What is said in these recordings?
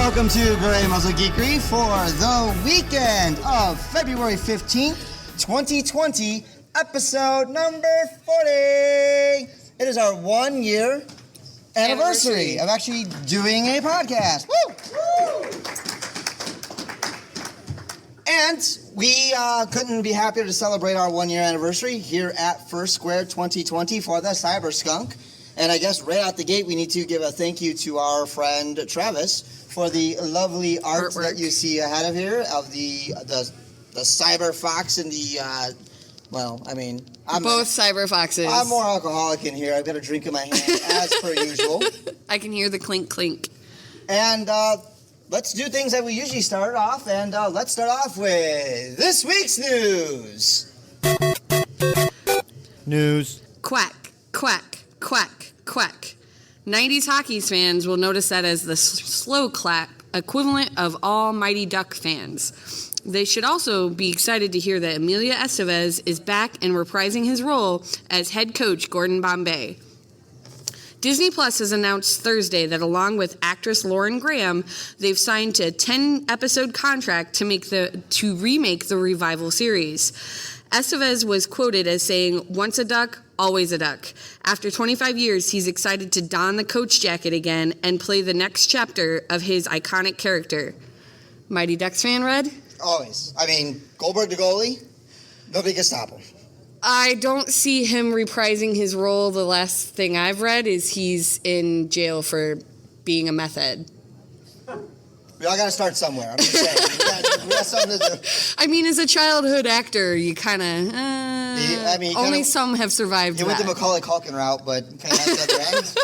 welcome to Gray Muzzle Geekery for the weekend of February 15th, 2020, episode number 40. It is our 1 year anniversary of actually doing a podcast. Woo! And we couldn't be happier to celebrate our 1 year anniversary here at FurSquared 2020 for the Cyber Skunk. And I guess right out the gate, we need to give a thank you to our friend Travis for the lovely art that you see ahead of here of the cyber fox and the, I'm both cyber foxes. I'm more alcoholic in here. I've got a drink in my hand as per usual. I can hear the clink clink. And let's do things that we usually start off. And let's start off with this week's news. News. Quack, quack, quack, quack. 90s hockey fans will notice that as the slow clap equivalent of all Mighty Duck fans. They should also be excited to hear that Emilio Estevez is back and reprising his role as head coach Gordon Bombay. Disney Plus has announced Thursday that along with actress Lauren Graham, they've signed a 10-episode contract to remake the revival series. Estevez was quoted as saying, "Once a duck, always a duck." After 25 years, he's excited to don the coach jacket again and play the next chapter of his iconic character. Mighty Ducks fan, Red? Always. I mean, Goldberg the goalie, nobody can stop him. I don't see him reprising his role. The last thing I've read is he's in jail for being a meth head. We all got to start somewhere. I'm just saying. We got something to do. I mean, as a childhood actor, you kind of... only some have survived that. He went the Macaulay Culkin route, but kind of at the other end.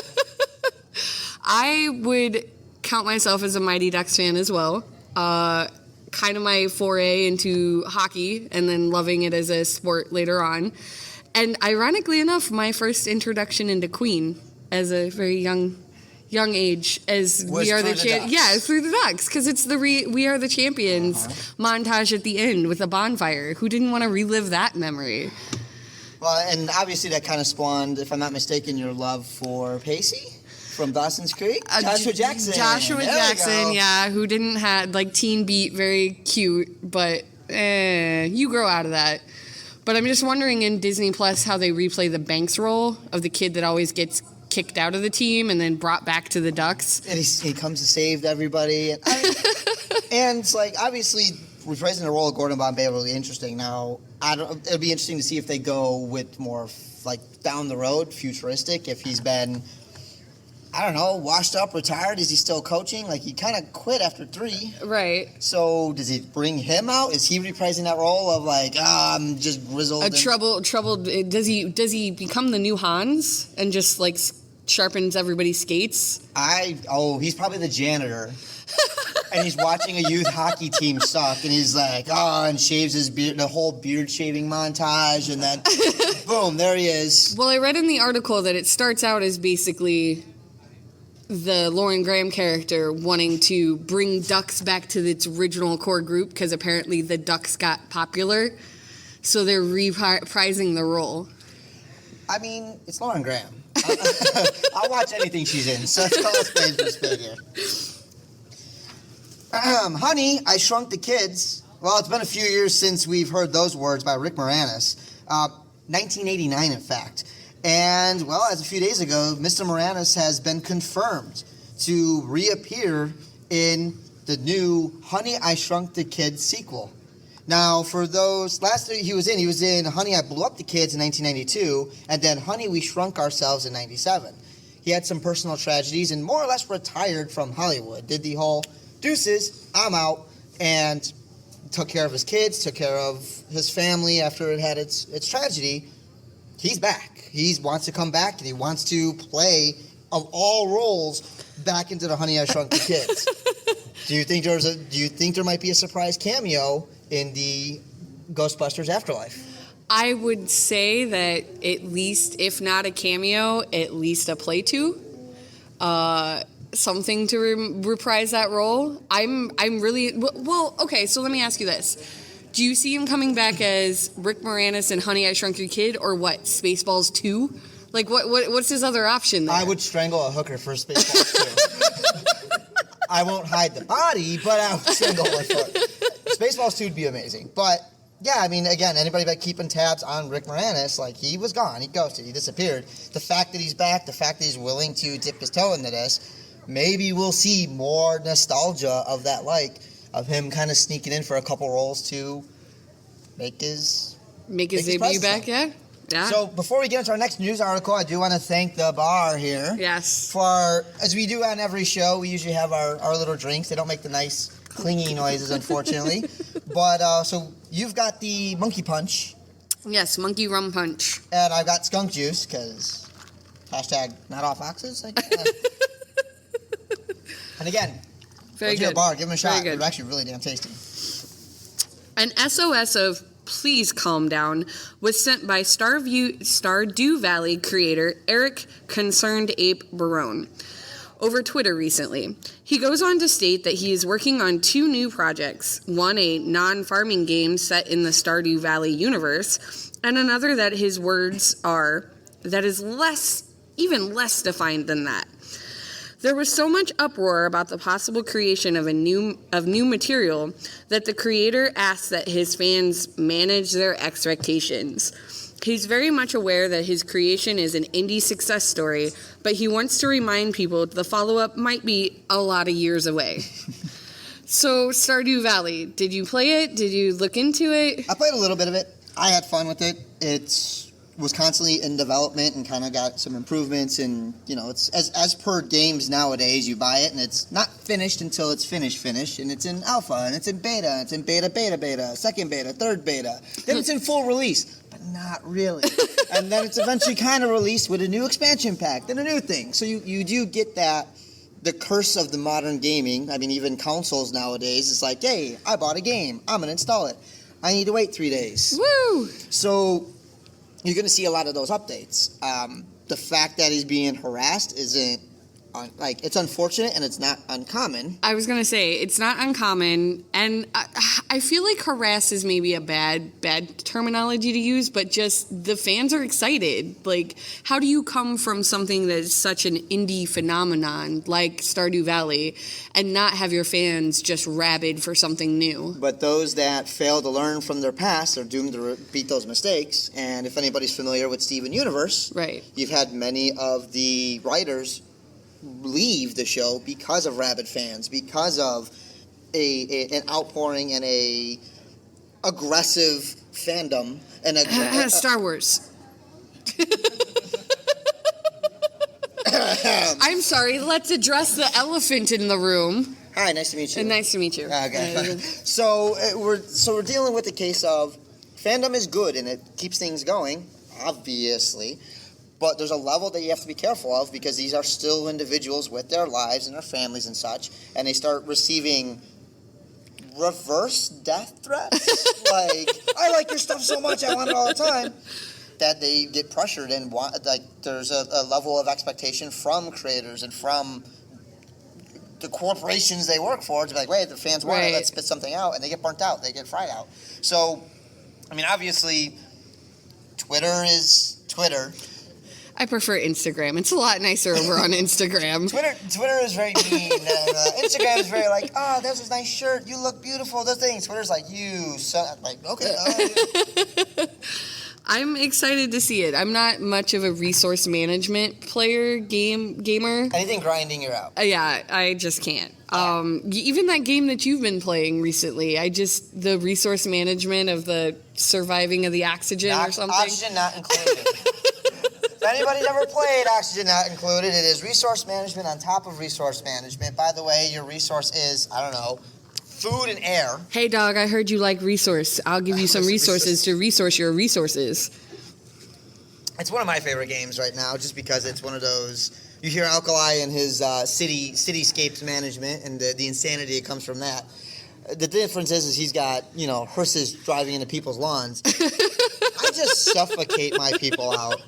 I would count myself as a Mighty Ducks fan as well. Kind of my foray into hockey and then loving it as a sport later on. And ironically enough, my first introduction into Queen as a very young age as was We Are the Champions. Yeah, through the Ducks, because it's the We Are the Champions montage at the end with a bonfire. Who didn't want to relive that memory? Well, and obviously that kind of spawned, if I'm not mistaken, your love for Pacey from Dawson's Creek? Joshua Jackson. Joshua Jackson, yeah, who didn't have, Teen Beat, very cute, but you grow out of that. But I'm just wondering in Disney Plus how they replay the Banks role of the kid that always gets kicked out of the team and then brought back to the Ducks. And he comes to save everybody. And it's obviously, reprising the role of Gordon Bombay will be interesting. Now, it'll be interesting to see if they go with more, down the road, futuristic, if he's been... I don't know, washed up, retired? Is he still coaching? He kind of quit after 3. Right. So does he bring him out? Is he reprising that role of I'm just grizzled? Troubled. Does he become the new Hans and just sharpens everybody's skates? He's probably the janitor. And he's watching a youth hockey team suck, and he's and shaves his beard, the whole beard shaving montage, and then boom, there he is. Well, I read in the article that it starts out as basically the Lauren Graham character wanting to bring Ducks back to its original core group because apparently the Ducks got popular, so they're reprising the role. I mean, it's Lauren Graham. I'll watch anything she's in, so let's call it spade for spade here. Honey, I Shrunk the Kids. Well, it's been a few years since we've heard those words by Rick Moranis. 1989, in fact. And, as a few days ago, Mr. Moranis has been confirmed to reappear in the new Honey, I Shrunk the Kids sequel. Now, for those, last he was in Honey, I Blew Up the Kids in 1992, and then Honey, We Shrunk Ourselves in 97. He had some personal tragedies and more or less retired from Hollywood, did the whole deuces, I'm out, and took care of his kids, took care of his family after it had its tragedy. He's back. He wants to come back, and he wants to play, of all roles, back into the Honey, I Shrunk the Kids. Do you think there might be a surprise cameo in the Ghostbusters Afterlife? I would say that at least, if not a cameo, at least a play to. Something to reprise that role. I'm really... Well, okay, so let me ask you this. Do you see him coming back as Rick Moranis in Honey, I Shrunk Your Kid, or what, Spaceballs 2? What's his other option there? I would strangle a hooker for Spaceballs 2. I won't hide the body, but I'll strangle my foot. Spaceballs 2 would be amazing. But, yeah, I mean, again, anybody that keeping tabs on Rick Moranis, like, he was gone. He ghosted. He disappeared. The fact that he's back, the fact that he's willing to dip his toe into this, maybe we'll see more nostalgia of that, like, of him kind of sneaking in for a couple roles to make his debut back, yeah? Yeah. So before we get into our next news article, I do want to thank the bar here. Yes. For, as we do on every show, we usually have our little drinks. They don't make the nice clingy noises, unfortunately. But, so you've got the monkey punch. Yes, monkey rum punch. And I've got skunk juice, because hashtag not all foxes. I guess. And again, Very go to good. a bar, give them a shot. Very good. They're actually really damn tasty. An SOS of "Please calm down" was sent by Stardew Valley creator Eric Concerned Ape Barone over Twitter recently. He goes on to state that he is working on 2 new projects, one a non-farming game set in the Stardew Valley universe, and another that his words are, that is even less defined than that. There was so much uproar about the possible creation of new material that the creator asked that his fans manage their expectations. He's very much aware that his creation is an indie success story, but he wants to remind people the follow-up might be a lot of years away. So, Stardew Valley, did you play it? Did you look into it? I played a little bit of it. I had fun with it. It was constantly in development and kind of got some improvements. And, you know, it's as per games nowadays, you buy it and it's not finished until it's finished. And it's in alpha and it's in beta. And it's in beta, second beta, third beta. Then it's in full release, but not really. And then it's eventually kind of released with a new expansion pack, then a new thing. So you do get that. The curse of the modern gaming, I mean, even consoles nowadays, it's like, hey, I bought a game. I'm going to install it. I need to wait 3 days. Woo! So you're going to see a lot of those updates. The fact that he's being harassed isn't, it's unfortunate and it's not uncommon. I was going to say, it's not uncommon, and I feel like harass is maybe a bad terminology to use, but just the fans are excited. Like, how do you come from something that's such an indie phenomenon like Stardew Valley and not have your fans just rabid for something new? But those that fail to learn from their past are doomed to repeat those mistakes. And if anybody's familiar with Steven Universe, right, you've had many of the writers leave the show because of rabid fans, because of an outpouring and a aggressive fandom and Star Wars. I'm sorry, let's address the elephant in the room. Hi, nice to meet you. Nice to meet you. Okay. So we're dealing with the case of fandom is good and it keeps things going, obviously. But there's a level that you have to be careful of because these are still individuals with their lives and their families and such, and they start receiving reverse death threats. Like, I like your stuff so much, I want it all the time. That they get pressured and want, like, there's a level of expectation from creators and from the corporations they work for to be like, wait, the fans want it, let's spit something out, and they get burnt out, they get fried out. So, I mean, obviously, Twitter is Twitter. I prefer Instagram. It's a lot nicer over on Instagram. Twitter is very mean. Instagram is very like, oh, there's this nice shirt. You look beautiful. Those things. Twitter's like, you suck. Like, okay. I'm excited to see it. I'm not much of a resource management gamer. Anything grinding, you're out. Yeah, I just can't. Even that game that you've been playing recently, the resource management of the surviving of the oxygen or something. Oxygen not included. If anybody's ever played Oxygen Not Included, it is resource management on top of resource management. By the way, your resource is, I don't know, food and air. Hey, dog, I heard you like resource. I'll give you some resources to resource your resources. It's one of my favorite games right now, just because it's one of those. You hear Alkali and his cityscapes management and the insanity that comes from that. The difference is he's got, hearses driving into people's lawns. I just suffocate my people out.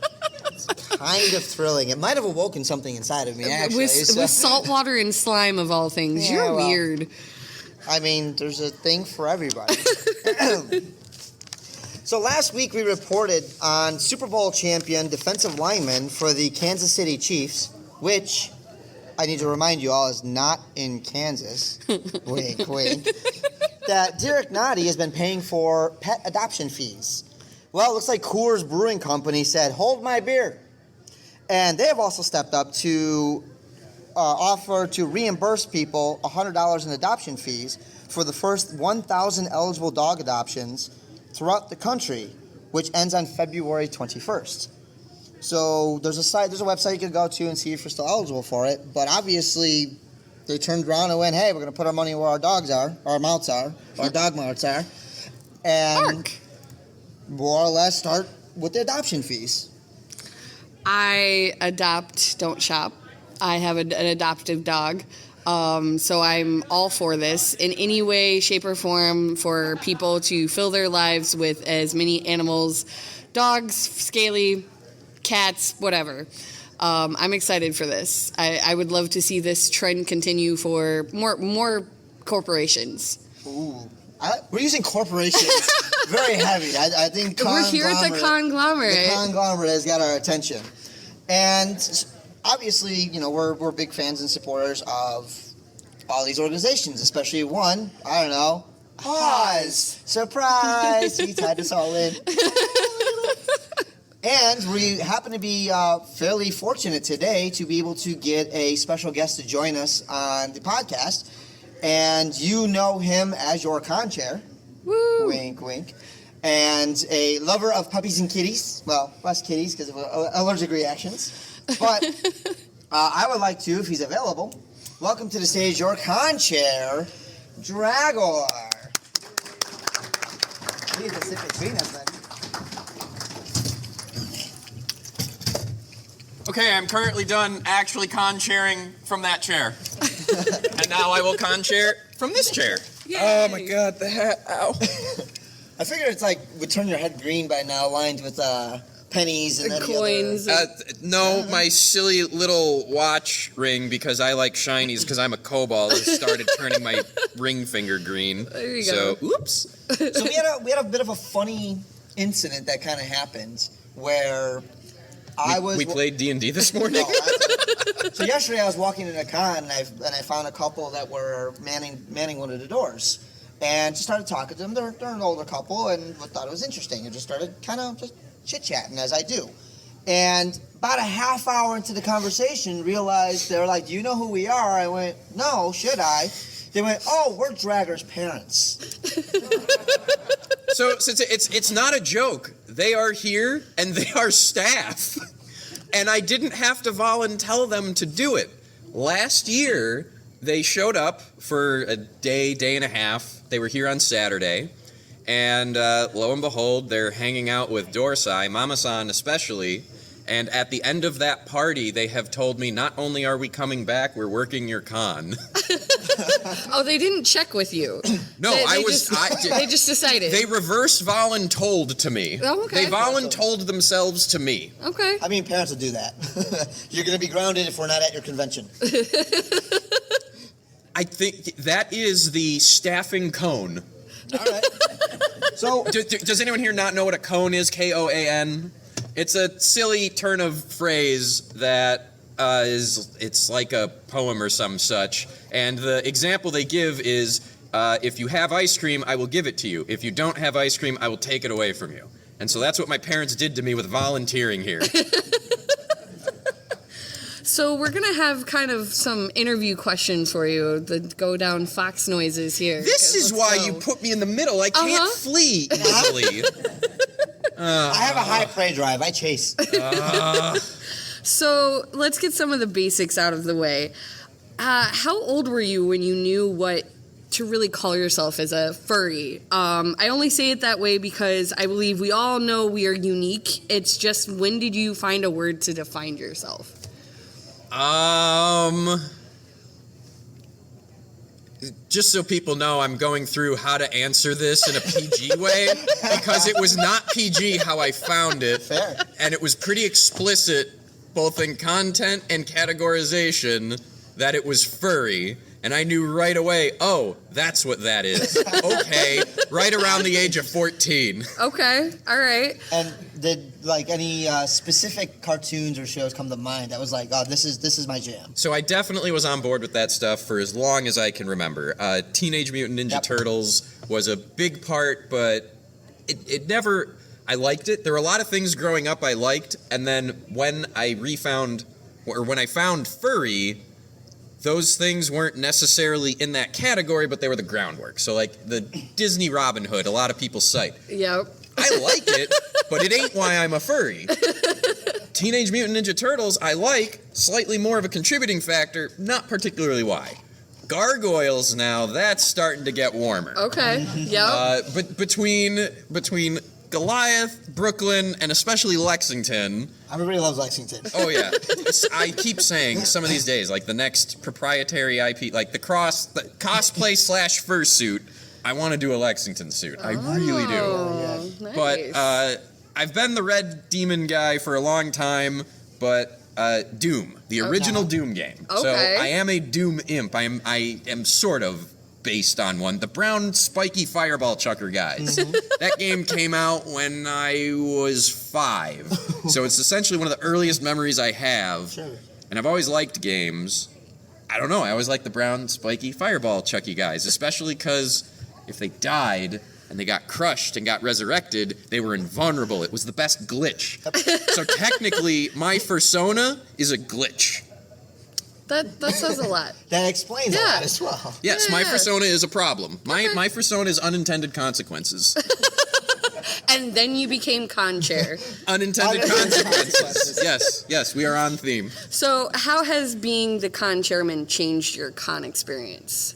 It's kind of thrilling. It might have awoken something inside of me, actually. With salt water and slime, of all things. Yeah, You're weird. I mean, there's a thing for everybody. So last week we reported on Super Bowl champion defensive lineman for the Kansas City Chiefs, which I need to remind you all, is not in Kansas. Wink, wink. That Derek Noddy has been paying for pet adoption fees. Well, it looks like Coors Brewing Company said, hold my beer. And they have also stepped up to offer to reimburse people $100 in adoption fees for the first 1,000 eligible dog adoptions throughout the country, which ends on February 21st. So there's a website you can go to and see if you're still eligible for it. But obviously, they turned around and went, hey, we're going to put our money where our dogs are, our mouths are, our dog mouths are, and more or less start with the adoption fees. I adopt, don't shop. I have an adoptive dog. So I'm all for this in any way, shape, or form for people to fill their lives with as many animals, dogs, scaly, cats, whatever. I'm excited for this. I would love to see this trend continue for more corporations. Ooh. We're using corporations very heavy. I think We're here at the conglomerate. The conglomerate has got our attention. And obviously, you know, we're big fans and supporters of all these organizations, especially one, I don't know, Pause. Surprise! He tied us all in. And we happen to be fairly fortunate today to be able to get a special guest to join us on the podcast. And you know him as your con chair. Woo! Wink, wink. And a lover of puppies and kitties. Well, less kitties because of allergic reactions. But I would like to, if he's available, welcome to the stage your con chair, Draggor. Please sit between us, then. Okay, I'm currently done actually con-chairing from that chair. And now I will con-chair from this chair. Yay. Oh my god, the hat, ow. I figured it's like, would turn your head green by now, lined with pennies and coins. No, my silly little watch ring, because I like shinies, because I'm a kobold, has started turning my ring finger green. There you go. go. Oops. So we had a bit of a funny incident that kind of happened where We played D&D this morning? No, so yesterday I was walking in a con and I found a couple that were manning one of the doors, and just started talking to them. They're an older couple and thought it was interesting, and just started kind of just chit-chatting as I do. And about a half hour into the conversation, realized they were like, "Do you know who we are?" I went, "No, should I?" They went, "Oh, we're Draggor's parents." So since it's not a joke, they are here and they are staff. And I didn't have to volunteer them to do it. Last year, they showed up for a day and a half. They were here on Saturday. And lo and behold, they're hanging out with Dorsai, Mama-san especially. And at the end of that party, they have told me, not only are we coming back, we're working your con. Oh, they didn't check with you. No, they just decided. They reverse voluntold to me. Oh, okay. They voluntold themselves to me. Okay. I mean, parents will do that. You're going to be grounded if we're not at your convention. I think that is the staffing cone. All right. So, Does anyone here not know what a cone is? K-O-A-N? It's a silly turn of phrase that it's like a poem or some such. And the example they give is, if you have ice cream, I will give it to you. If you don't have ice cream, I will take it away from you. And so that's what my parents did to me with volunteering here. So we're going to have kind of some interview questions for you that go down fox noises here. This is why you put me in the middle. I can't flee easily. I have a high prey drive. I chase. So let's get some of the basics out of the way. How old were you when you knew what to really call yourself as a furry? I only say it that way because I believe we all know we are unique. It's just, when did you find a word to define yourself? Just so people know, I'm going through how to answer this in a PG way, because it was not PG how I found it. Fair. And it was pretty explicit, both in content and categorization, that it was furry. And I knew right away, oh, that's what that is. Okay, right around the age of 14. Okay, all right. And did like any specific cartoons or shows come to mind that was like, oh, this is my jam? So I definitely was on board with that stuff for as long as I can remember. Teenage Mutant Ninja Turtles was a big part, but it never... I liked it. There were a lot of things growing up I liked, and then when I found furry, those things weren't necessarily in that category, but they were the groundwork. So like the Disney Robin Hood, a lot of people cite. Yep. I like it, but it ain't why I'm a furry. Teenage Mutant Ninja Turtles, I like, slightly more of a contributing factor, not particularly why. Gargoyles now, that's starting to get warmer. Okay, yep. But between Goliath, Brooklyn, and especially Lexington. Everybody loves Lexington. Oh yeah, I keep saying some of these days, like the next proprietary IP, like the cosplay / fursuit. I want to do a Lexington suit. I really do. Oh, nice. But I've been the Red Demon guy for a long time. But Doom, the original Doom game. Okay. So I am a Doom imp. I am sort of based on one. The brown spiky fireball chucker guys. That game came out when I was 5. So it's essentially one of the earliest memories I have. Sure. And I've always liked games. I don't know. I always liked the brown spiky fireball chucky guys, especially because if they died and they got crushed and got resurrected, they were invulnerable. It was the best glitch. So technically, my fursona is a glitch. That says a lot. That explains a lot as well. Yes, my Yeah. fursona is a problem. My fursona is unintended consequences. And then you became con chair. Unintended consequences. Yes, we are on theme. So how has being the con chairman changed your con experience?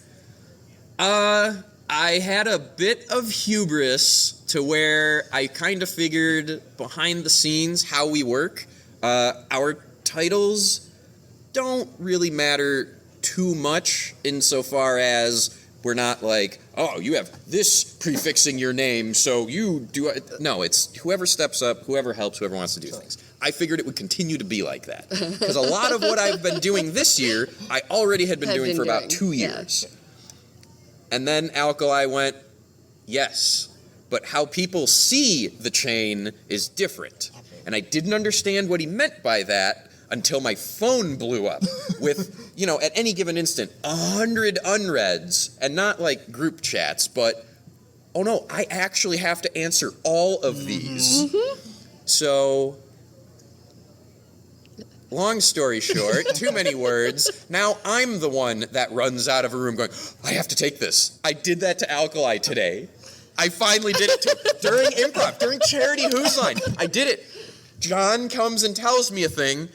I had a bit of hubris to where I kind of figured behind the scenes how we work. Our titles don't really matter too much insofar as we're not like, oh, you have this prefixing your name, so you do it. No, it's whoever steps up, whoever helps, whoever wants to do things. I figured it would continue to be like that. Because a lot of what I've been doing this year, I already had been doing for about 2 years. Yeah. And then Alkali went, yes, but how people see the chain is different. And I didn't understand what he meant by that until my phone blew up with, at any given instant, 100 unreads, and not like group chats, but, oh no, I actually have to answer all of these. So, long story short, too many words, now I'm the one that runs out of a room going, I have to take this. I did that to Alkali today. I finally did it during improv, during Charity Who's Line. I did it. John comes and tells me a thing,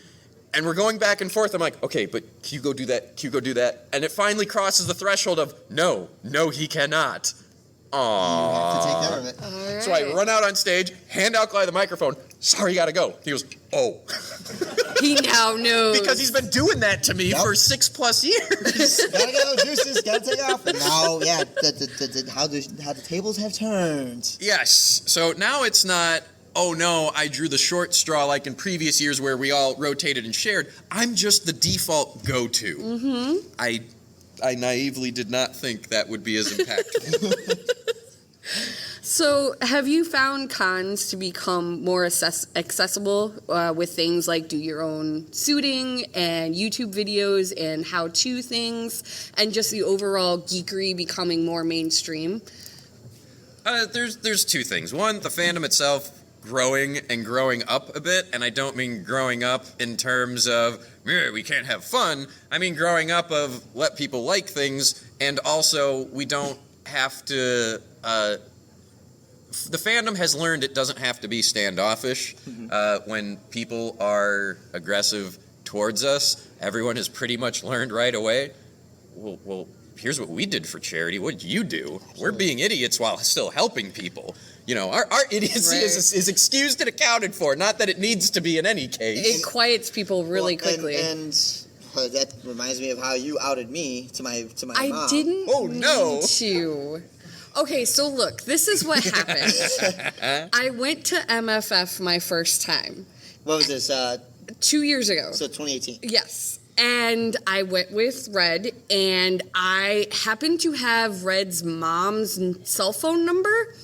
and we're going back and forth. I'm like, okay, but can you go do that? Can you go do that? And it finally crosses the threshold of, no, he cannot. Aww. You have to take care of it. All right. So I run out on stage, hand Alkali the microphone. Sorry, gotta go. He goes, oh. He now knows. Because he's been doing that to me for 6+ years. Gotta go, juices, gotta take off. And now, yeah, how the tables have turned. Yes. So now it's not, oh no, I drew the short straw like in previous years where we all rotated and shared. I'm just the default go-to. I naively did not think that would be as impactful. So have you found cons to become more accessible with things like do your own suiting and YouTube videos and how-to things and just the overall geekery becoming more mainstream? There's 2 things. One, the fandom itself growing and growing up a bit, and I don't mean growing up in terms of we can't have fun. I mean growing up of let people like things, and also we don't have to. The fandom has learned it doesn't have to be standoffish when people are aggressive towards us. Everyone has pretty much learned right away. Well, here's what we did for charity. What did you do? Absolutely. We're being idiots while still helping people. Our idiocy is excused and accounted for. Not that it needs to be in any case. It quiets people really quickly. And that reminds me of how you outed me to my mom. I didn't mean to. Okay, so look, this is what happened. I went to MFF my first time. What was this? 2 years ago. So 2018. Yes. And I went with Red, and I happened to have Red's mom's cell phone number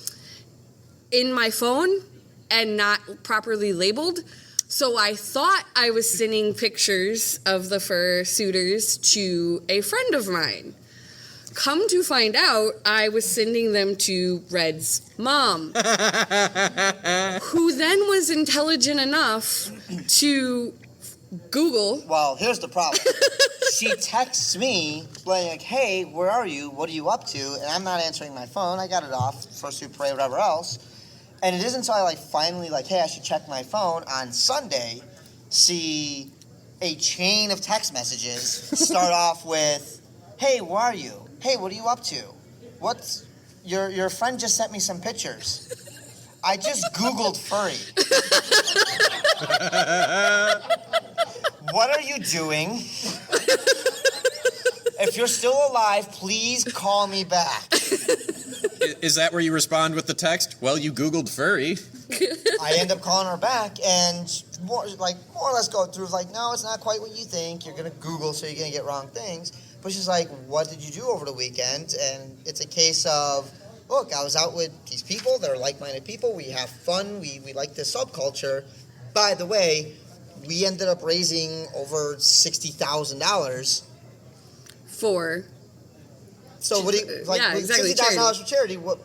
in my phone and not properly labeled. So I thought I was sending pictures of the fursuiters to a friend of mine. Come to find out, I was sending them to Red's mom, who then was intelligent enough to Google. Well, here's the problem. She texts me, like, hey, where are you? What are you up to? And I'm not answering my phone. I got it off, fursuit parade, whatever else. And it isn't until I finally, hey, I should check my phone on Sunday, see a chain of text messages start off with, hey, where are you? Hey, what are you up to? What's your friend just sent me some pictures. I just Googled furry. What are you doing? If you're still alive, please call me back. Is that where you respond with the text? Well, you Googled furry. I end up calling her back and more or less go through no, it's not quite what you think. You're gonna Google, so you're gonna get wrong things. But she's like, what did you do over the weekend? And it's a case of, look, I was out with these people. They're like-minded people. We have fun. We like this subculture. By the way, we ended up raising over $60,000 for. So what do you exactly, $60,000 for charity? What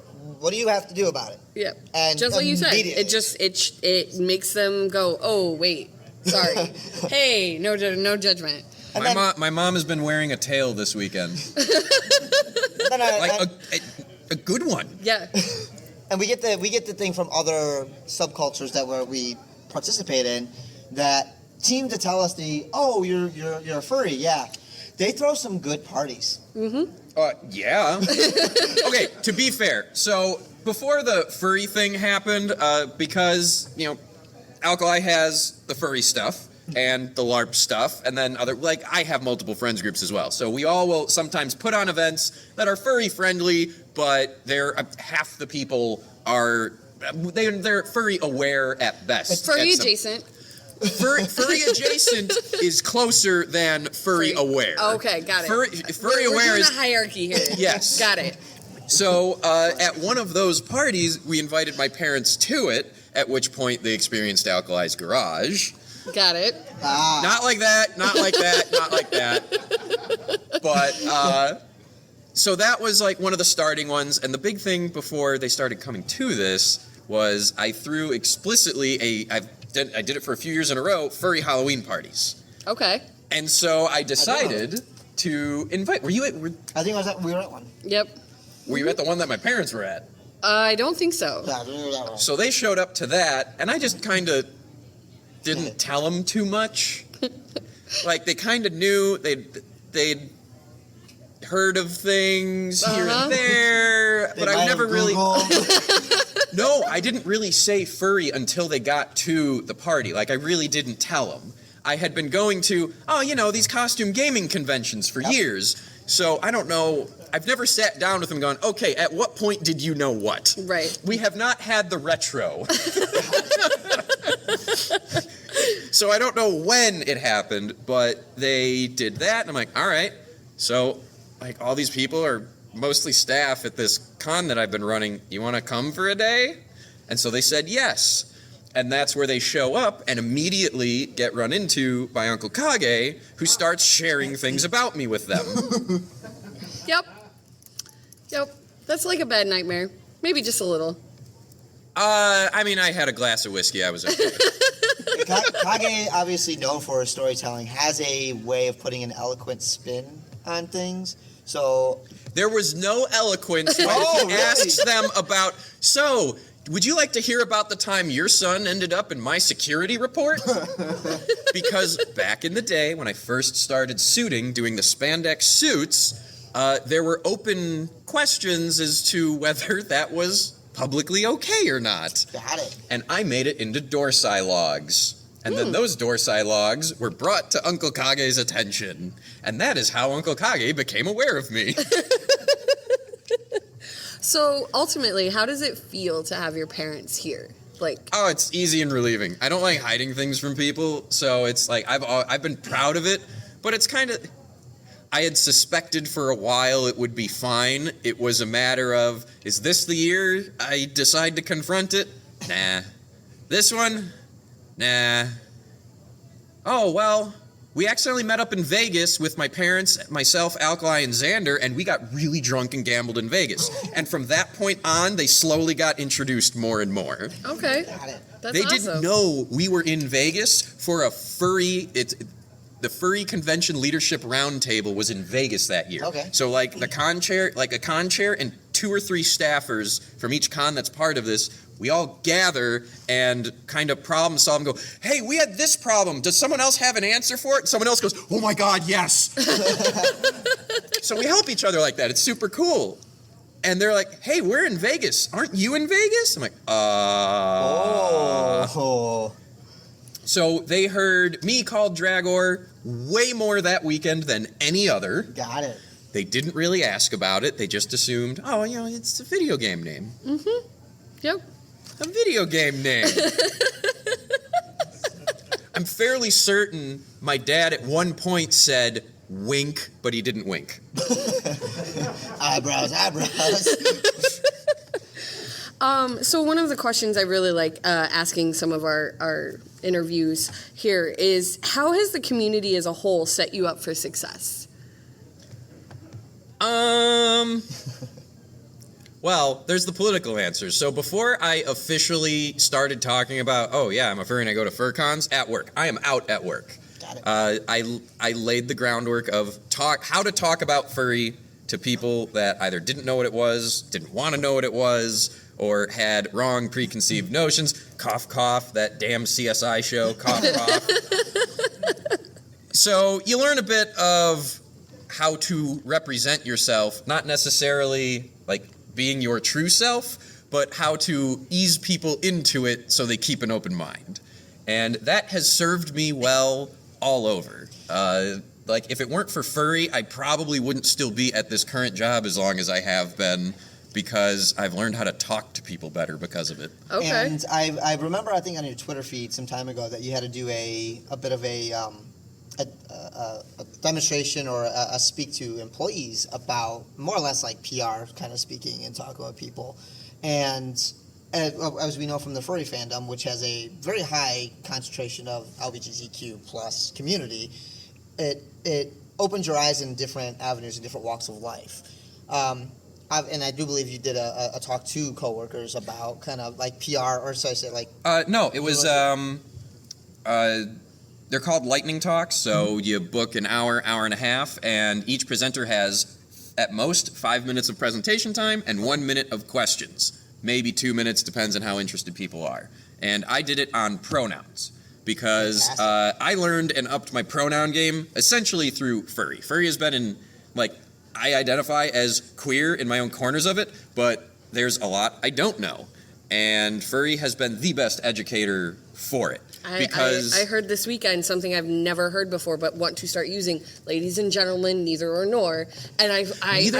do you have to do about it? Yeah, and just like you said, it makes them go, oh wait, sorry, hey, no judgment. My mom has been wearing a tail this weekend, a good one. Yeah, and we get the thing from other subcultures that we participate in that seem to tell us you're a furry, yeah. They throw some good parties. Mm-hmm. Yeah. Okay, to be fair, so before the furry thing happened, because, Alkali has the furry stuff and the LARP stuff, and then I have multiple friends groups as well. So we all will sometimes put on events that are furry friendly, but half the people are, they're furry aware at best. It's furry adjacent. Furry adjacent is closer than furry aware. Okay, got it. Furry aware doing is a hierarchy here. Yes, got it. So at one of those parties, we invited my parents to it. At which point they experienced Alkali's garage. Got it. Not like that. Not like that. Not like that. But so that was one of the starting ones, and the big thing before they started coming to this was I threw explicitly I did it for a few years in a row, furry Halloween parties. Okay. And so I decided to invite. Were you at? I think we were at one. Yep. Were you at the one that my parents were at? I don't think so. Yeah, we were at one. So they showed up to that, and I just kind of didn't tell them too much. They kind of knew they'd heard of things here and there, but I never really. No, I didn't really say furry until they got to the party. I really didn't tell them. I had been going to, these costume gaming conventions for years. So I don't know. I've never sat down with them going, okay, at what point did you know what? Right. We have not had the retro. So I don't know when it happened, but they did that. And I'm like, all right. So all these people are mostly staff at this con that I've been running. You want to come for a day? And so they said yes. And that's where they show up and immediately get run into by Uncle Kage, who starts sharing things about me with them. Yep. That's like a bad nightmare. Maybe just a little. I had a glass of whiskey. I was okay. Kage, obviously known for his storytelling, has a way of putting an eloquent spin on things. So there was no eloquence when he asked them about, so, would you like to hear about the time your son ended up in my security report? Because back in the day, when I first started suiting, doing the spandex suits, there were open questions as to whether that was publicly okay or not. Got it. And I made it into Dorsai logs. And then those Dorsai logs were brought to Uncle Kage's attention. And that is how Uncle Kage became aware of me. So ultimately, how does it feel to have your parents here? Oh, it's easy and relieving. I don't like hiding things from people, so it's I've been proud of it, But it's kind of... I had suspected for a while it would be fine. It was a matter of, is this the year I decide to confront it? Nah. This one? Nah. Oh, well, we accidentally met up in Vegas with my parents, myself, Alkali, and Xander, and we got really drunk and gambled in Vegas. And from that point on, they slowly got introduced more and more. Okay. Got it. That's They awesome. didn't know we were in Vegas for a furry... The Furry Convention Leadership Roundtable was in Vegas that year. Okay. So like a con chair and 2 or 3 staffers from each con that's part of this, we all gather and kind of problem solve and go, hey, we had this problem. Does someone else have an answer for it? And someone else goes, oh my God, yes. So we help each other like that. It's super cool. And they're like, hey, we're in Vegas. Aren't you in Vegas? I'm like, Oh. So they heard me call Draggor way more that weekend than any other. Got it. They didn't really ask about it. They just assumed, oh, it's a video game name. Mm-hmm. Yep. A video game name. I'm fairly certain my dad at one point said wink, but he didn't wink. Eyebrows. So one of the questions I really like asking some of our interviews here is, how has the community as a whole set you up for success? Well, there's the political answers. So before I officially started talking about, oh yeah, I'm a furry and I go to FurCons, at work. I am out at work. Got it. I laid the groundwork of how to talk about furry to people that either didn't know what it was, didn't want to know what it was, or had wrong preconceived notions. Cough, cough, that damn CSI show, cough, cough. So you learn a bit of how to represent yourself, not necessarily like being your true self, but how to ease people into it so they keep an open mind. And that has served me well all over. Like, if it weren't for furry, I probably wouldn't still be at this current job as long as I have been, because I've learned how to talk to people better because of it. Okay. And I remember, I think on your Twitter feed some time ago, that you had to do a bit of a demonstration or a speak to employees about more or less like PR kind of speaking and talking with people. And as we know from the furry fandom, which has a very high concentration of LGBTQ plus community, it opens your eyes in different avenues and different walks of life. And I do believe you did a talk to coworkers about kind of like PR, or so I say like... No, it was... they're called lightning talks, so you book an hour, hour and a half, and each presenter has at most 5 minutes of presentation time and 1 minute of questions. Maybe 2 minutes, depends on how interested people are. And I did it on pronouns, because I learned and upped my pronoun game essentially through furry. Furry has been in, like, I identify as queer in my own corners of it, but there's a lot I don't know. And furry has been the best educator for it. Because I heard this weekend something I've never heard before, but want to start using. Ladies and gentlemen, neither or nor. And I think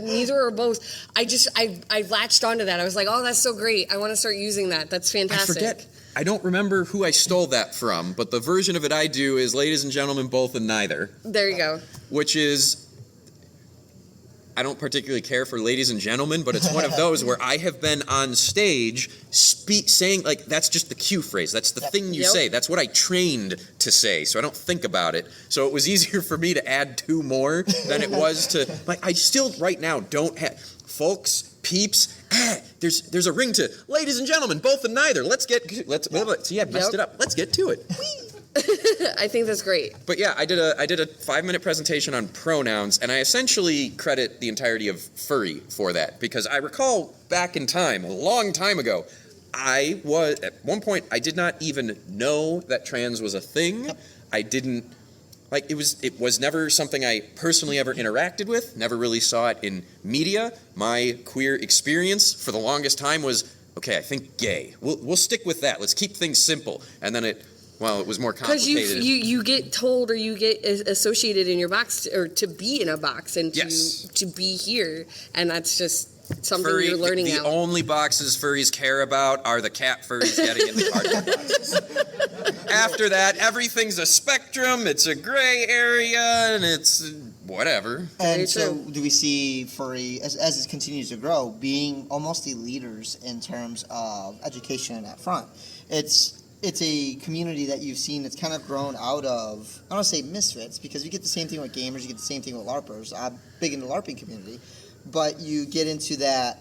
neither or both. I latched onto that. I was like, oh, that's so great. I want to start using that. That's fantastic. I forget. I don't remember who I stole that from, but the version of it I do is ladies and gentlemen, both and neither. There you go. Which is, I don't particularly care for ladies and gentlemen, but it's one of those where I have been on stage saying, like, that's just the cue phrase. That's the thing you say. That's what I trained to say, so I don't think about it. So it was easier for me to add 2 more than it was to, like, I still right now don't have, folks, peeps, there's a ring to, ladies and gentlemen, both and neither. See, I messed it up. Let's get to it. I think that's great. But yeah, I did a 5-minute presentation on pronouns, and I essentially credit the entirety of furry for that, because I recall back in time, a long time ago, at one point, I did not even know that trans was a thing. I didn't, like, it was never something I personally ever interacted with, never really saw it in media. My queer experience for the longest time was, okay, I think gay. We'll stick with that. Let's keep things simple. And then it was more complicated. Because you get told, or you get associated in your box, or to be in a box, and to be here, and that's just something you're learning The out. only boxes furries care about are the cat furries getting in the cardboard boxes. After that, everything's a spectrum. It's a gray area, and it's whatever. And so, do we see furry as it continues to grow, being almost the leaders in terms of education at front? It's a community that you've seen that's kind of grown out of, I don't want to say misfits, because you get the same thing with gamers, you get the same thing with LARPers. I'm big in the LARPing community, but you get into that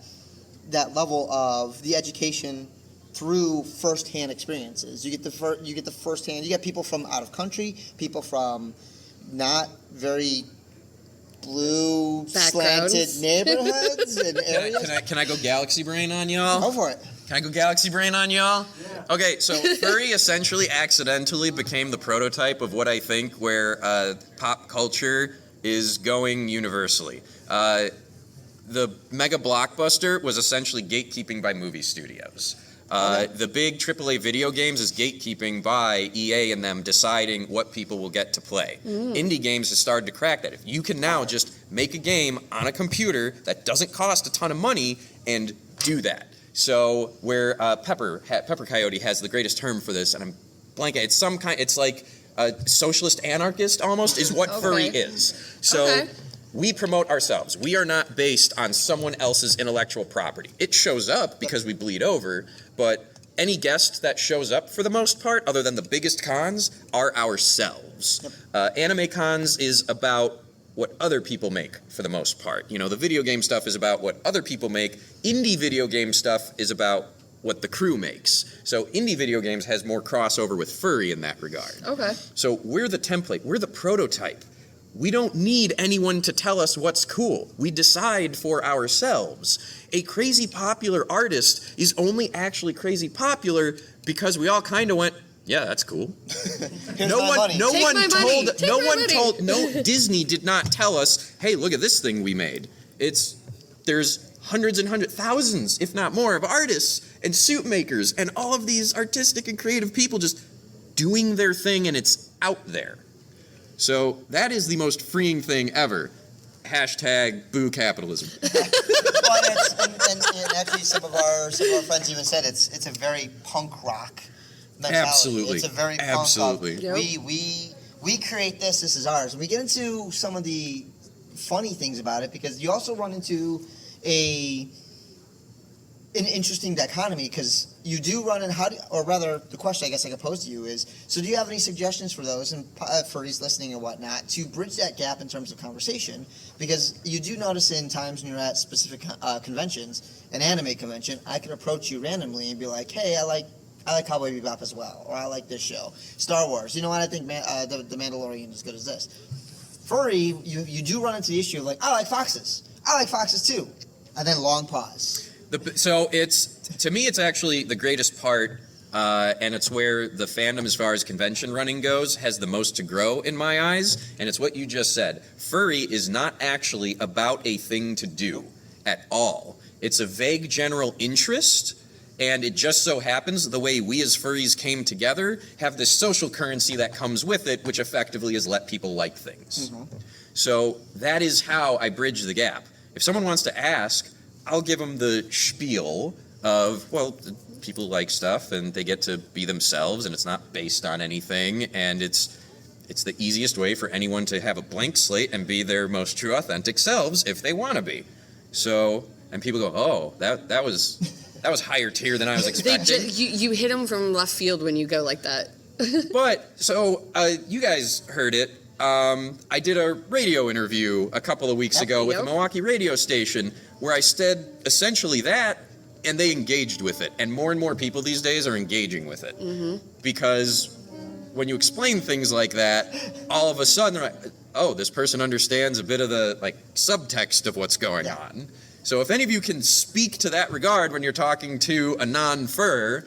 level of the education through first-hand experiences. You get the first-hand. You get people from out of country, people from not very blue slanted neighborhoods and areas. Can I go galaxy brain on y'all? Go for it. Can I go galaxy brain on y'all? Yeah. Okay, so furry essentially accidentally became the prototype of what I think where pop culture is going universally. The mega blockbuster was essentially gatekeeping by movie studios. The big AAA video games is gatekeeping by EA and them deciding what people will get to play. Indie games have started to crack that. If you can now just make a game on a computer that doesn't cost a ton of money and do that. So where Pepper Coyote has the greatest term for this, and I'm blanking. It's like a socialist anarchist almost is what furry is. So we promote ourselves. We are not based on someone else's intellectual property. It shows up because we bleed over, but any guest that shows up for the most part, other than the biggest cons, are ourselves. Anime cons is about what other people make for the most part. You know, the video game stuff is about what other people make. Indie video game stuff is about what the crew makes. So indie video games has more crossover with furry in that regard. Okay. So we're the template. We're the prototype. We don't need anyone to tell us what's cool. We decide for ourselves. A crazy popular artist is only actually crazy popular because we all kind of went, yeah, that's cool. Disney did not tell us, hey, look at this thing we made. There's hundreds and thousands, if not more, of artists and suit makers and all of these artistic and creative people just doing their thing, and it's out there. So that is the most freeing thing ever. Hashtag boo capitalism. and actually some of our friends even said it's a very punk rock mentality. Absolutely. It's a very Absolutely. punk rock. We create this is ours. And we get into some of the funny things about it because you also run into an interesting dichotomy because you do run in the question I guess I could pose to you is, so do you have any suggestions for those and for these listening and whatnot to bridge that gap in terms of conversation? Because you do notice in times when you're at specific conventions, an anime convention, I can approach you randomly and be like, hey, I like Cowboy Bebop as well, or I like this show. Star Wars, you know what, I think the Mandalorian is as good as this. Furry, you do run into the issue of like, I like foxes too. And then long pause. So to me, it's actually the greatest part, and it's where the fandom, as far as convention running goes, has the most to grow in my eyes. And it's what you just said. Furry is not actually about a thing to do at all. It's a vague general interest, and it just so happens the way we as furries came together have this social currency that comes with it, which effectively is let people like things. Mm-hmm. So that is how I bridge the gap. If someone wants to ask, I'll give them the spiel of, well, people like stuff and they get to be themselves and it's not based on anything, and it's the easiest way for anyone to have a blank slate and be their most true authentic selves if they want to be. So, and people go, oh, that was higher tier than I was expecting. You hit them from left field when you go like that. But, so, you guys heard it. I did a radio interview a couple of weeks ago with a Milwaukee radio station where I said essentially that, and they engaged with it. And more people these days are engaging with it. Mm-hmm. Because when you explain things like that, all of a sudden they're like, oh, this person understands a bit of the subtext of what's going on. So if any of you can speak to that regard when you're talking to a non-fur,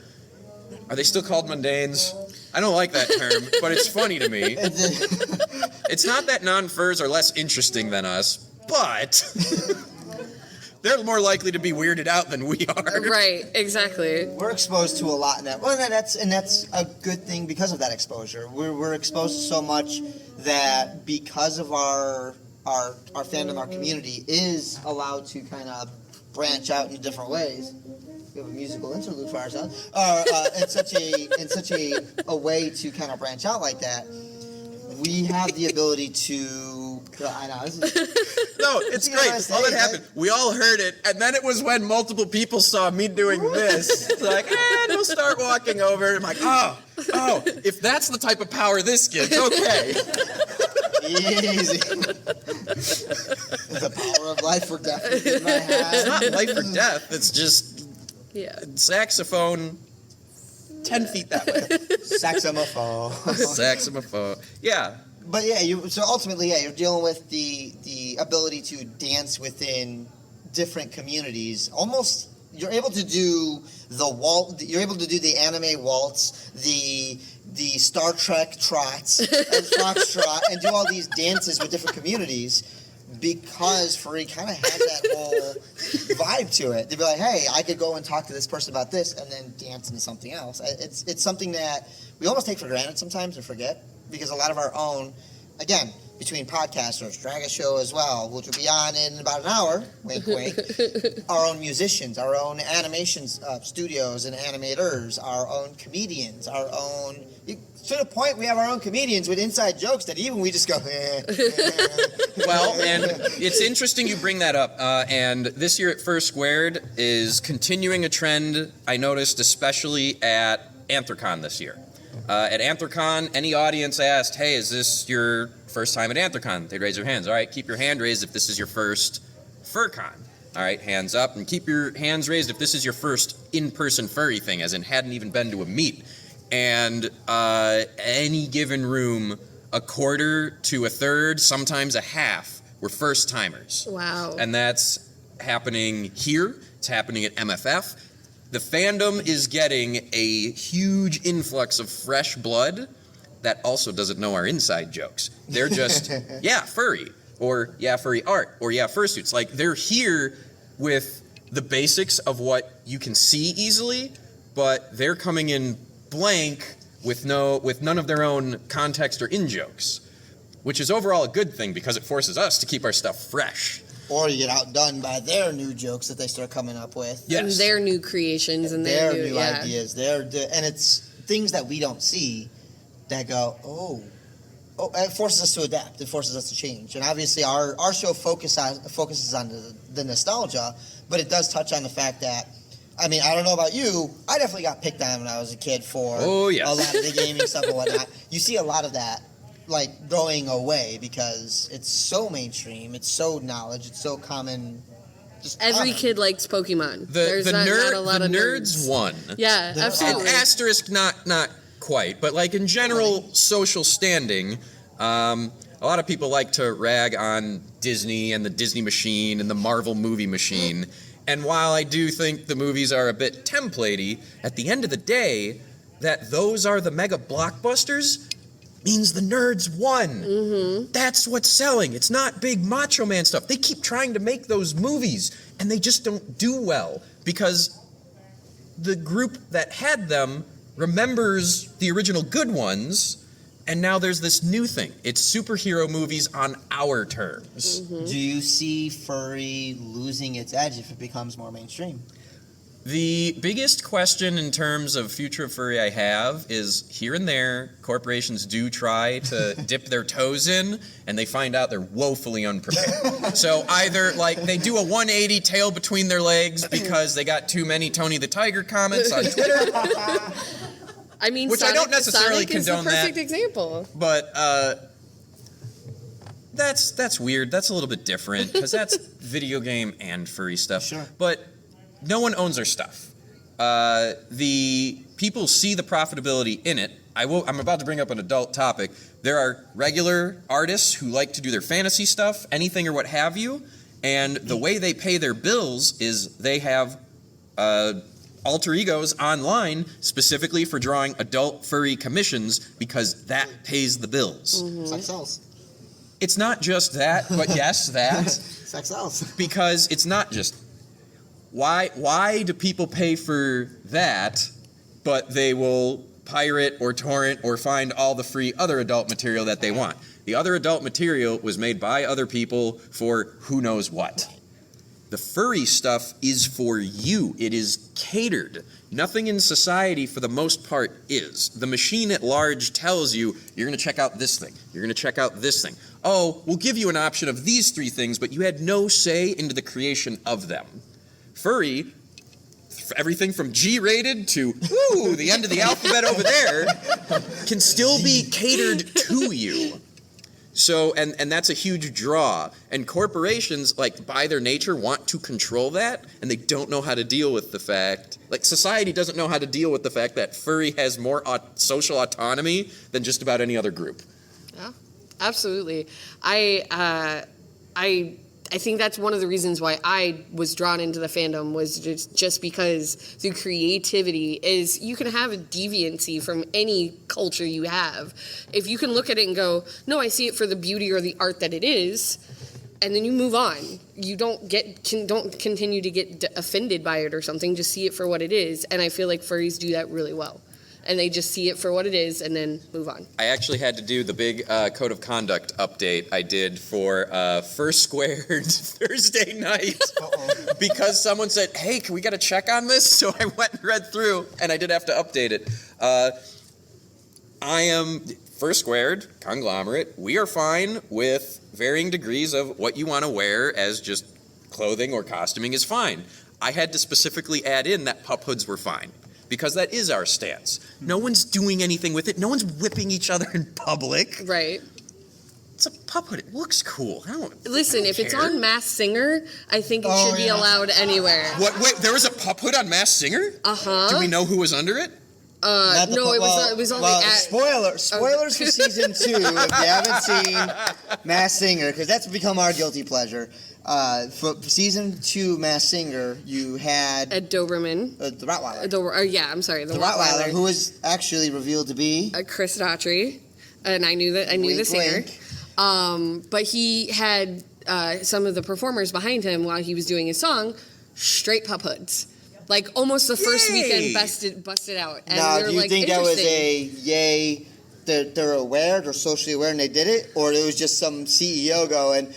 are they still called mundanes? I don't like that term, but it's funny to me. It's not that non-furs are less interesting than us, but they're more likely to be weirded out than we are. Right, exactly. We're exposed to a lot in that. Well, that's a good thing because of that exposure. We're exposed to so much that because of our fandom, our community is allowed to kind of branch out in different ways. we have a musical interlude for ourselves, in such a way to kind of branch out like that, we have the ability to. I know. No, it's great. All that happened, we all heard it, and then it was when multiple people saw me doing this. It's like, and we'll start walking over. I'm like, oh, if that's the type of power this gives, okay. Easy. The power of life or death is in my hand. It's not life or death. It's just saxophone 10 feet that way. Saxophone. Saxophone. Yeah. But so ultimately, you're dealing with the ability to dance within different communities. Almost, you're able to do the waltz. You're able to do the anime waltz, the Star Trek trots, and foxtrot, and do all these dances with different communities. Because furry kind of has that whole vibe to it. They'd be like, hey, I could go and talk to this person about this and then dance into something else. It's something that we almost take for granted sometimes and forget, because a lot of our own, again, between podcasters, Draggor show as well, which will be on in about an hour, wink, wink, our own musicians, our own animations studios and animators, our own comedians, our own... To the point, we have our own comedians with inside jokes that even we just go, Well, and it's interesting you bring that up. And this year at FurSquared is continuing a trend I noticed, especially at Anthrocon this year. At Anthrocon, any audience asked, hey, is this your first time at Anthrocon? They'd raise their hands. All right, keep your hand raised if this is your first FurCon. All right, hands up, and keep your hands raised if this is your first in-person furry thing, as in hadn't even been to a meet. And any given room, a quarter to a third, sometimes a half, were first-timers. Wow. And that's happening here. It's happening at MFF. The fandom is getting a huge influx of fresh blood that also doesn't know our inside jokes. They're just, furry, or furry art, or fursuits. Like, they're here with the basics of what you can see easily, but they're coming in blank with none of their own context or in-jokes, which is overall a good thing because it forces us to keep our stuff fresh. Or you get outdone by their new jokes that they start coming up with. Yes. And their new creations and their new ideas. And it's things that we don't see that go, oh, it forces us to adapt. It forces us to change. And obviously our show focuses on the nostalgia, but it does touch on the fact that, I mean, I don't know about you, I definitely got picked on when I was a kid for a lot of the gaming stuff and whatnot. You see a lot of that, like, going away because it's so mainstream, it's so knowledge, it's so common. Every kid likes Pokemon. The nerds won. Yeah, absolutely. And asterisk, not quite, but like in general social standing, a lot of people like to rag on Disney and the Disney machine and the Marvel movie machine. And while I do think the movies are a bit templatey, at the end of the day, that those are the mega blockbusters means the nerds won. Mm-hmm. That's what's selling. It's not big Macho Man stuff. They keep trying to make those movies, and they just don't do well because the group that had them remembers the original good ones, and now there's this new thing. It's superhero movies on our terms. Mm-hmm. Do you see furry losing its edge if it becomes more mainstream? The biggest question in terms of future of furry I have is here and there, corporations do try to dip their toes in, and they find out they're woefully unprepared. So either, like, they do a 180 tail between their legs because they got too many Tony the Tiger comments on Twitter. I mean, which Sonic, I don't necessarily Sonic condone is the perfect that, example. But that's weird. That's a little bit different because that's video game and furry stuff. Sure. But no one owns their stuff. The people see the profitability in it. I'm about to bring up an adult topic. There are regular artists who like to do their fantasy stuff, anything or what have you, and the way they pay their bills is they have alter egos online specifically for drawing adult furry commissions because that pays the bills. Mm-hmm. Sex sells. It's not just that, but yes, that. Sex sells. Because it's not just... Why do people pay for that, but they will pirate or torrent or find all the free other adult material that they want? The other adult material was made by other people for who knows what. The furry stuff is for you. It is catered. Nothing in society, for the most part, is. The machine at large tells you, you're going to check out this thing. You're going to check out this thing. Oh, we'll give you an option of these 3 things, but you had no say into the creation of them. Furry, everything from G-rated to, the end of the alphabet over there, can still be catered to you. So, and that's a huge draw. And corporations, like, by their nature, want to control that, and they don't know how to deal with the fact, like, society doesn't know how to deal with the fact that furry has more social autonomy than just about any other group. Yeah, absolutely. I think that's one of the reasons why I was drawn into the fandom, was just because the creativity is, you can have a deviancy from any culture you have. If you can look at it and go, no, I see it for the beauty or the art that it is, and then you move on. You don't continue to get offended by it or something. Just see it for what it is. And I feel like furries do that really well. And they just see it for what it is and then move on. I actually had to do the big code of conduct update I did for FurSquared Thursday night because someone said, hey, can we get a check on this? So I went and read through, and I did have to update it. I am FurSquared, conglomerate. We are fine with varying degrees of what you want to wear as just clothing or costuming is fine. I had to specifically add in that pup hoods were fine, because that is our stance. No one's doing anything with it. No one's whipping each other in public. Right. It's a pup hood. It looks cool. Listen, if it's on Masked Singer, I think it should be allowed anywhere. What? Wait, there was a pup hood on Masked Singer? Uh-huh. Do we know who was under it? No, it was on the ad. Spoilers for season 2 if you haven't seen Masked Singer, because that's become our guilty pleasure. For season 2 Masked Singer, you had Ed Doberman. The Rottweiler. The Rottweiler, who was actually revealed to be Chris Daughtry, and I knew the singer. But he had some of the performers behind him while he was doing his song, straight pup hoods. Like almost the first weekend busted out. And now, we were do you like, think that was they're aware, they're socially aware, and they did it, or it was just some CEO going,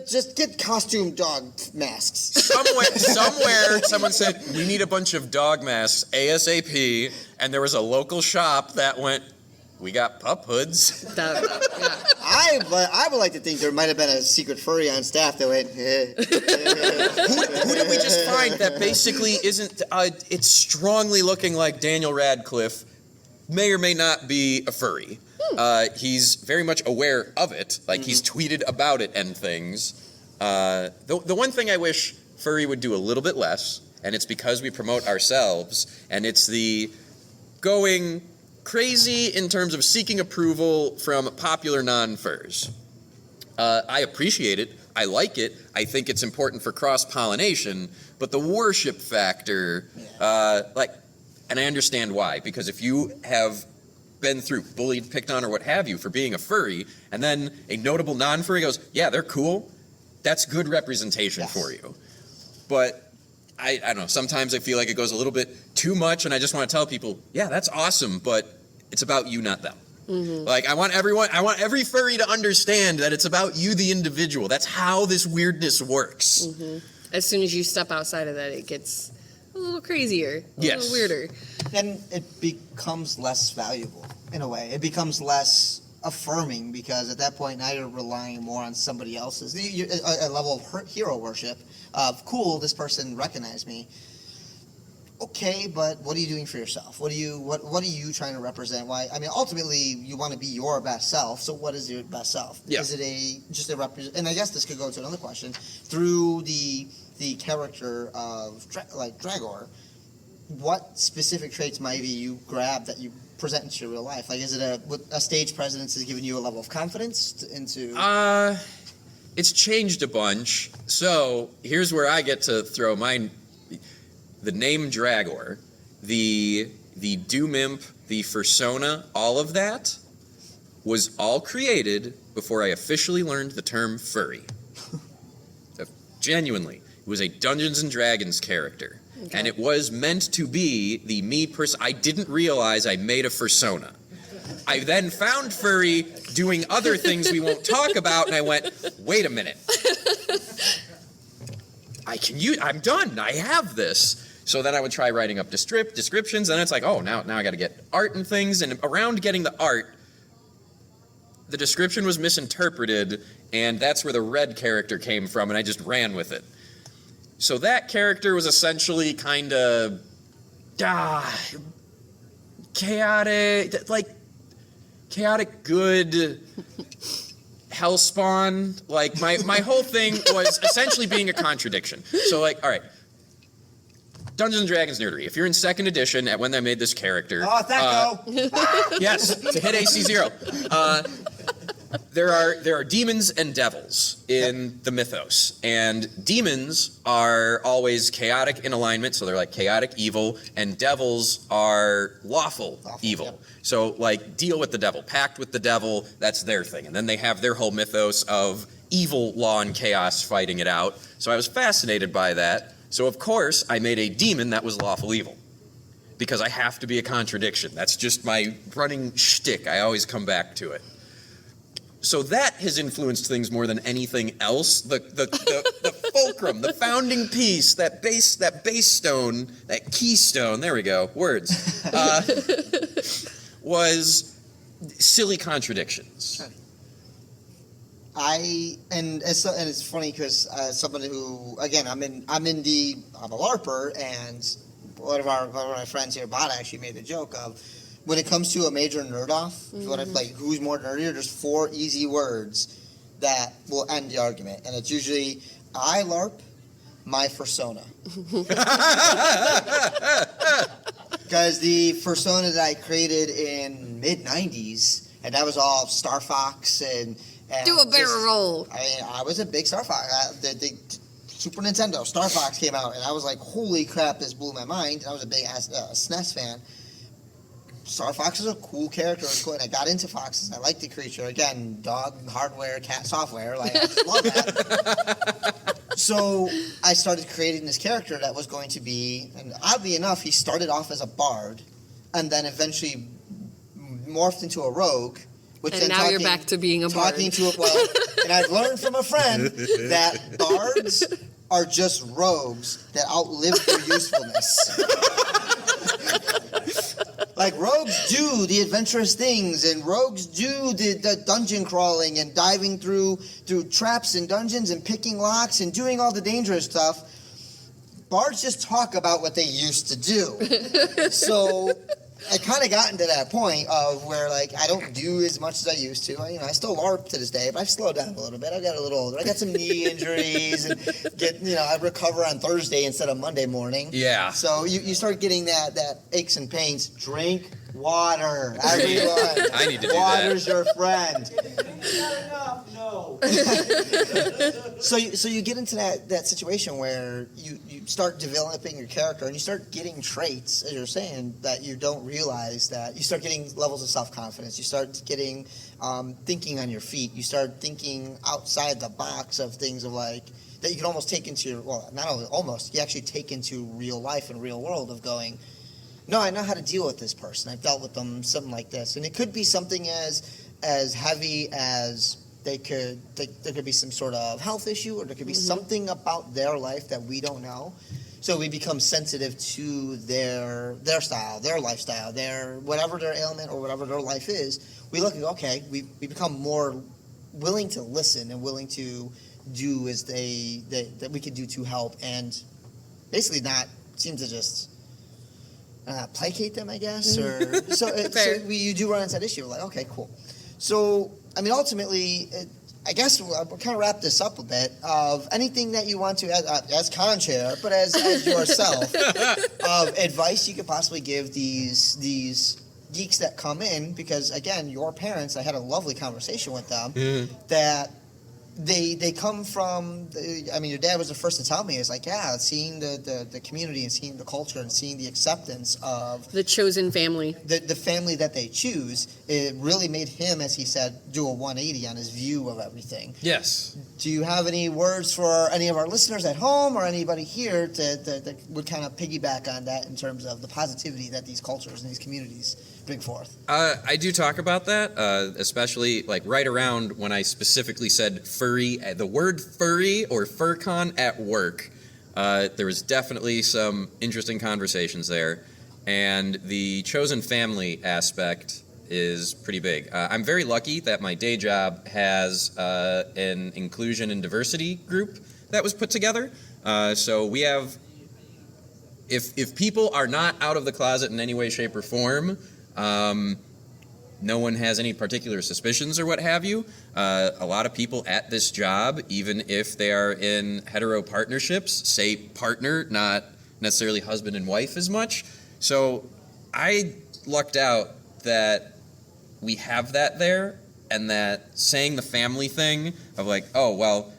just get costume dog masks? Somewhere, someone said we need a bunch of dog masks ASAP, and there was a local shop that went, we got pup hoods. I would like to think there might have been a secret furry on staff that went, Who did we just find that basically isn't, it's strongly looking like Daniel Radcliffe may or may not be a furry. He's very much aware of it, like he's tweeted about it and things. The one thing I wish furry would do a little bit less, and it's because we promote ourselves, and it's the going crazy in terms of seeking approval from popular non-furs. I appreciate it. I like it. I think it's important for cross-pollination, but the worship factor, and I understand why, because if you have been through bullied, picked on, or what have you for being a furry, and then a notable non-furry goes, yeah, they're cool, that's good representation for you. But I don't know, sometimes I feel like it goes a little bit too much, and I just want to tell people, yeah, that's awesome, but it's about you, not them. Like, I want every furry to understand that it's about you, the individual. That's how this weirdness works. As soon as you step outside of that, it gets a little crazier, a little weirder. And it becomes less valuable, in a way. It becomes less affirming, because at that point now you're relying more on somebody else's, a level of hero worship of, cool, this person recognized me. Okay, but what are you doing for yourself? What are you trying to represent? Why? I mean, ultimately, you want to be your best self. So, what is your best self? Yeah. Is it just a represent? And I guess this could go to another question. Through the character of Draggor, what specific traits maybe you grab that you present into your real life? Like, is it a stage presence has given you a level of confidence into? It's changed a bunch. So here's where I get to throw the name Draggor, the Doom Imp, the fursona, all of that was all created before I officially learned the term furry. Genuinely, it was a Dungeons and Dragons character. Okay. And it was meant to be the me person. I didn't realize I made a fursona. I then found furry doing other things we won't talk about, and I went, wait a minute. I'm done. I have this. So then I would try writing up descriptions, and it's like, oh, now I got to get art and things. And around getting the art, the description was misinterpreted, and that's where the red character came from, and I just ran with it. So that character was essentially kind of chaotic good hellspawn. Like my whole thing was essentially being a contradiction. So like, all right, Dungeons and Dragons nerdery. If you're in second edition at when they made this character, yes, to hit AC 0. There are demons and devils in the mythos, and demons are always chaotic in alignment, so they're like chaotic evil, and devils are lawful evil. Yep. So like deal with the devil, pact with the devil, that's their thing. And then they have their whole mythos of evil, law, and chaos fighting it out. So I was fascinated by that. So of course I made a demon that was lawful evil, because I have to be a contradiction. That's just my running shtick. I always come back to it. So that has influenced things more than anything else. The fulcrum, the founding piece, that base stone, that keystone, there we go, words, was silly contradictions. And it's funny because somebody who, again, I'm a LARPer, and one of my friends here, Bada, actually made the joke of, when it comes to a major nerd off, like who's more nerdier, there's 4 easy words that will end the argument, and it's usually I LARP, my fursona. Because the fursona that I created in mid-90s, and that was all Star Fox and do a barrel roll. I was a big Star Fox. The Super Nintendo Star Fox came out, and I was like, holy crap, this blew my mind. And I was a big SNES fan. Star Fox is a cool character. It's cool, and I got into foxes. I like the creature. Again, dog hardware, cat software. Like, I just love that. So I started creating this character that was going to be, and oddly enough, he started off as a bard, and then eventually morphed into a rogue. And now you're back to being a bard. And I've learned from a friend that bards are just rogues that outlive their usefulness. Like, rogues do the adventurous things, and rogues do the dungeon crawling and diving through traps and dungeons and picking locks and doing all the dangerous stuff. Bards just talk about what they used to do. So I kind of gotten to that point of where, like, I don't do as much as I used to. I still LARP to this day, but I've slowed down a little bit. I got a little older. I got some knee injuries, and I recover on Thursday instead of Monday morning. Yeah. So you start getting that aches and pains. Drink water, everyone. I need to do Water's that. your friend. Not enough, no. So you get into that situation where you start developing your character, and you start getting traits, as you're saying, that you don't realize. That you start getting levels of self-confidence. You start getting thinking on your feet. You start thinking outside the box of things of like that you can almost take into your, well, not only almost, you actually take into real life and real world of going, no, I know how to deal with this person. I've dealt with them, something like this. And it could be something as heavy as there could be some sort of health issue, or there could be something about their life that we don't know. So we become sensitive to their style, their lifestyle, whatever their ailment or whatever their life is. We look and go, okay, we become more willing to listen and willing to do as that we could do to help, and basically not seem to just placate them, I guess. Or so you do run into that issue. Like, okay, cool. So I mean, ultimately, I guess we'll kind of wrap this up a bit of anything that you want to, as con chair, but as yourself, of advice you could possibly give these geeks that come in, because again, your parents, I had a lovely conversation with them, that they come from, your dad was the first to tell me, it's like, yeah, seeing the community and seeing the culture and seeing the acceptance of the chosen family, the family that they choose, it really made him, as he said, do a 180 on his view of everything. Yes. Do you have any words for any of our listeners at home or anybody here that would kind of piggyback on that in terms of the positivity that these cultures and these communities bring forth? I do talk about that, especially like right around when I specifically said furry, the word furry or furcon at work. There was definitely some interesting conversations there, and the chosen family aspect is pretty big. I'm very lucky that my day job has an inclusion and diversity group that was put together. So we have, if people are not out of the closet in any way, shape, or form, no one has any particular suspicions or what have you. A lot of people at this job, even if they are in hetero partnerships, say partner, not necessarily husband and wife as much. So I lucked out that we have that there, and that saying the family thing of like, oh, well,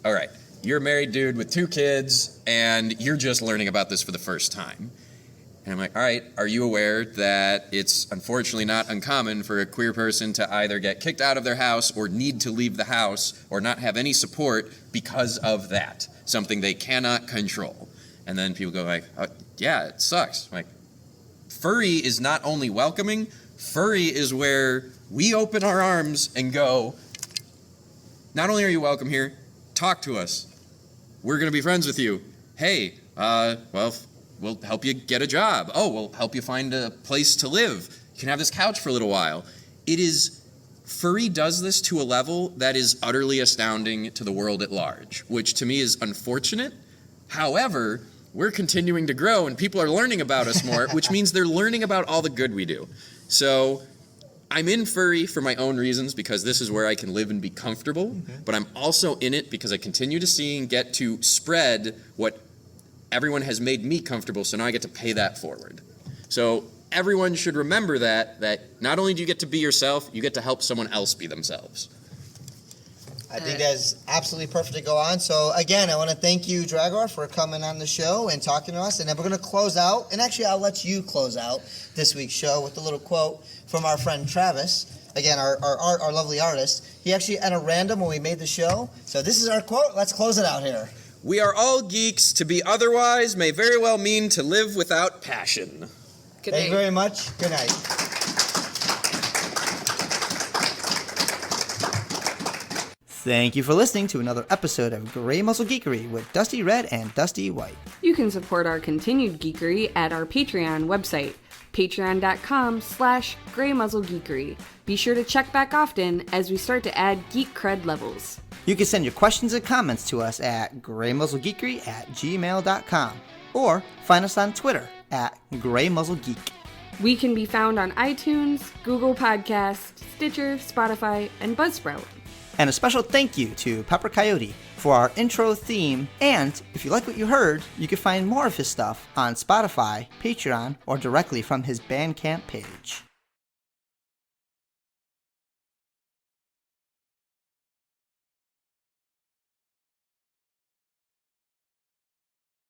all right, you're a married dude with 2 kids, and you're just learning about this for the first time. And I'm like, all right, are you aware that it's unfortunately not uncommon for a queer person to either get kicked out of their house or need to leave the house or not have any support because of that, something they cannot control? And then people go like, oh, yeah, it sucks. I'm like, furry is not only welcoming, furry is where we open our arms and go, not only are you welcome here, talk to us. We're going to be friends with you. Hey, well, we'll help you get a job. Oh, we'll help you find a place to live. You can have this couch for a little while. Furry does this to a level that is utterly astounding to the world at large, which to me is unfortunate. However, we're continuing to grow and people are learning about us more, which means they're learning about all the good we do. So I'm in furry for my own reasons because this is where I can live and be comfortable, but I'm also in it because I continue to see and get to spread what everyone has made me comfortable, so now I get to pay that forward. So everyone should remember that not only do you get to be yourself, you get to help someone else be themselves. I think that's absolutely perfect to go on. So again, I want to thank you, Draggor, for coming on the show and talking to us. And then we're going to close out. And actually, I'll let you close out this week's show with a little quote from our friend Travis. Again, our lovely artist. He actually had a random when we made the show. So this is our quote. Let's close it out here. We are all geeks. To be otherwise may very well mean to live without passion. Good Thank you night. very much. Good night. Thank you for listening to another episode of Gray Muzzle Geekery with Dusty Red and Dusty White. You can support our continued geekery at our Patreon website, patreon.com/graymuzzlegeekery. Be sure to check back often as we start to add geek cred levels. You can send your questions and comments to us at graymuzzlegeekery@gmail.com or find us on Twitter at graymuzzlegeek. We can be found on iTunes, Google Podcasts, Stitcher, Spotify, and Buzzsprout. And a special thank you to Pepper Coyote for our intro theme. And if you like what you heard, you can find more of his stuff on Spotify, Patreon, or directly from his Bandcamp page.